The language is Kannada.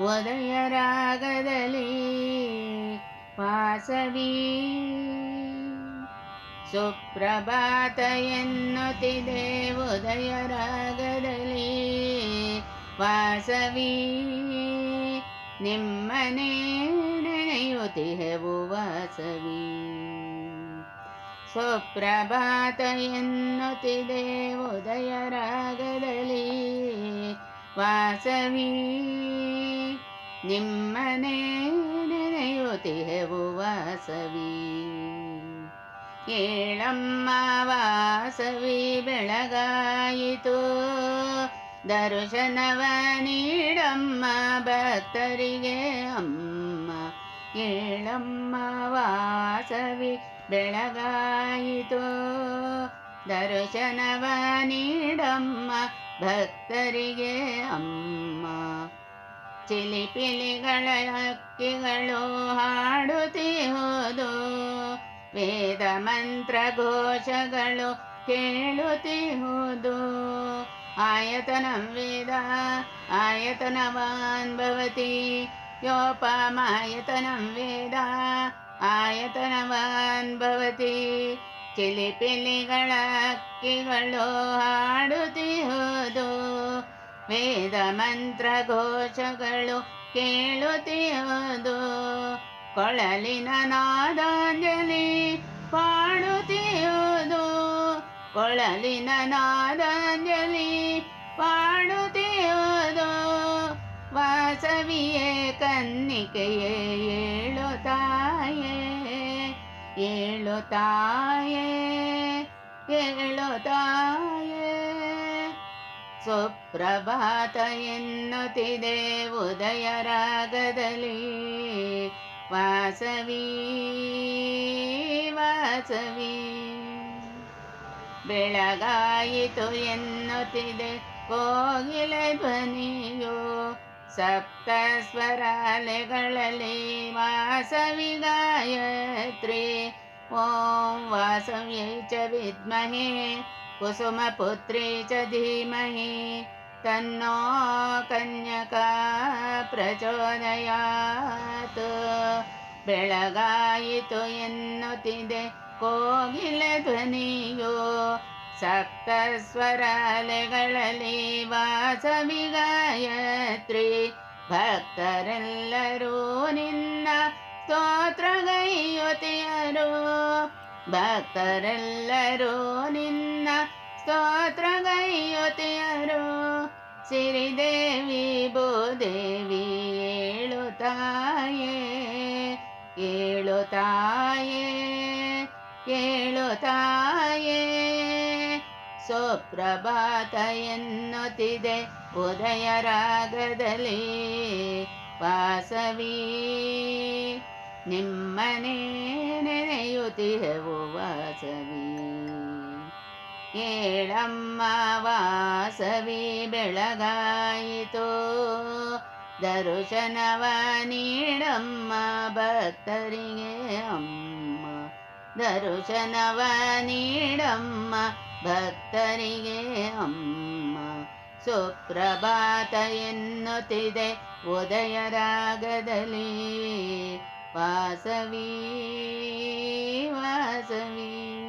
ಉದಯ ರಾಗದಲ್ಲಿ ವಾಸವಿ. ಸುಪ್ರಭಾತ ಎನ್ನುತ್ತಿದೆ ಉದಯ ರಾಗದಲ್ಲಿ ವಾಸವಿ. ನಿಮ್ಮನೆ ನೆನೆಯುತ್ತಿಹೆವು ವಾಸವಿ. ಸುಪ್ರಭಾತ ಎನ್ನುತ್ತಿದೆ ಉದಯ ರಾಗದಲ್ಲಿ ವಾಸವಿ. ನಿಮ್ಮನೆ ನೆನೆಯುತ್ತಿಹೆವು ವಾಸವಿ. ಏಳಮ್ಮ ವಾಸವಿ ಬೆಳಗಾಯಿತು, ದರ್ಶನವ ನೀಡಮ್ಮ ಭಕ್ತರಿಗೆ ಅಮ್ಮ. ಏಳಮ್ಮ ವಾಸವಿ ಬೆಳಗಾಯಿತು, ದರ್ಶನವ ನೀಡಮ್ಮ ಭಕ್ತರಿಗೆ ಅಮ್ಮ. ಚಿಲಿಪಿಲಿಗಳ ಹಕ್ಕಿಗಳು ಹಾಡುತ್ತಿಹುದು, ವೇದ ಮಂತ್ರ ಘೋಷಗಳು ಕೇಳುತ್ತಿಹುದು. ಆಯತನಂ ವೇದ ಆಯತನವಾನ್ ಭವತಿ, ಯೋಪಮಾಯತನಂ ವೇದ ಆಯತನವಾನ್ ಭವತಿ. ಚಿಲಿಪಿಲಿಗಳ ಹಕ್ಕಿಗಳು ಹಾಡುತ್ತಿಹುದು, ವೇದ ಮಂತ್ರ ಘೋಷಗಳು ಕೇಳುತ್ತಿಹುದು. ಕೊಳಲಿನ ನಾದಾಂಜಲಿ ಪಾಡುತ್ತಿಹುದು, ಕೊಳಲಿನ ನಾದಾಂಜಲಿ ಪಾಡುತ್ತಿಹುದು. ವಾಸವಿಯೇ ಕನ್ನಿಕೆಯೇ ಏಳು ತಾಯೇ, ಏಳು ತಾಯೇ, ಏಳು ತಾಯೇ. ಸುಪ್ರಭಾತ ಎನ್ನುತ್ತಿದೆ ಉದಯ ರಾಗದಲ್ಲಿ ವಾಸವಿ, ವಾಸವಿ. ಬೆಳಗಾಯಿತು ಎನ್ನುತ್ತಿದೆ ಕೋಗಿಲೆ ಧ್ವನಿಯು, ಸಪ್ತ ಸ್ವರಾಲೆಗಳಲ್ಲಿ ವಾಸವಿ ಗಾಯತ್ರಿ. ಓಂ ವಾಸವ್ಯೈ ಚ ವಿದ್ಮಹೇ ಕುಸುಮಪುತ್ರಿ ಚ ಧೀಮಹಿ, ತನ್ನೋ ಕನ್ಯಕಾ ಪ್ರಚೋದಯಾತ್. ಬೆಳಗಾಯಿತು ಎನ್ನುತ್ತಿದೆ ಕೋಗಿಲೆ ಧ್ವನಿಯು, ಸಪ್ತ ಸ್ವರಾಲೆಗಳಲ್ಲಿ ವಾಸವಿ ಗಾಯತ್ರಿ. ಭಕ್ತರೆಲ್ಲರೂ ನಿನ್ನ ಸ್ತೋತ್ರಗೈಯುತಿಯರು, ಭಕ್ತರೆಲ್ಲರೂ ನಿನ್ನ ಸ್ತೋತ್ರಗೈಯುತಿಯರು. ಸಿರಿದೇವಿ ಭೂದೇವಿ ಏಳು ತಾಯೇ, ಏಳು ತಾಯೇ, ಏಳು ತಾಯೇ. ಸುಪ್ರಭಾತ ಎನ್ನುತ್ತಿದೆ ಉದಯ ರಾಗದಲ್ಲಿ ವಾಸವಿ. ನಿಮ್ಮನೆ ನೆನೆಯುತ್ತಿಹೆವು ವಾಸವಿ. ಏಳಮ್ಮ ವಾಸವಿ ಬೆಳಗಾಯಿತು, ದರ್ಶನವ ನೀಡಮ್ಮ ಭಕ್ತರಿಗೆ ಅಮ್ಮ. ದರ್ಶನವ ನೀಡಮ್ಮ ಭಕ್ತರಿಗೆ ಅಮ್ಮ. ಸುಪ್ರಭಾತ ಎನ್ನುತ್ತಿದೆ ಉದಯ ರಾಗದಲ್ಲಿ ವಾಸವಿ, ವಾಸವಿ.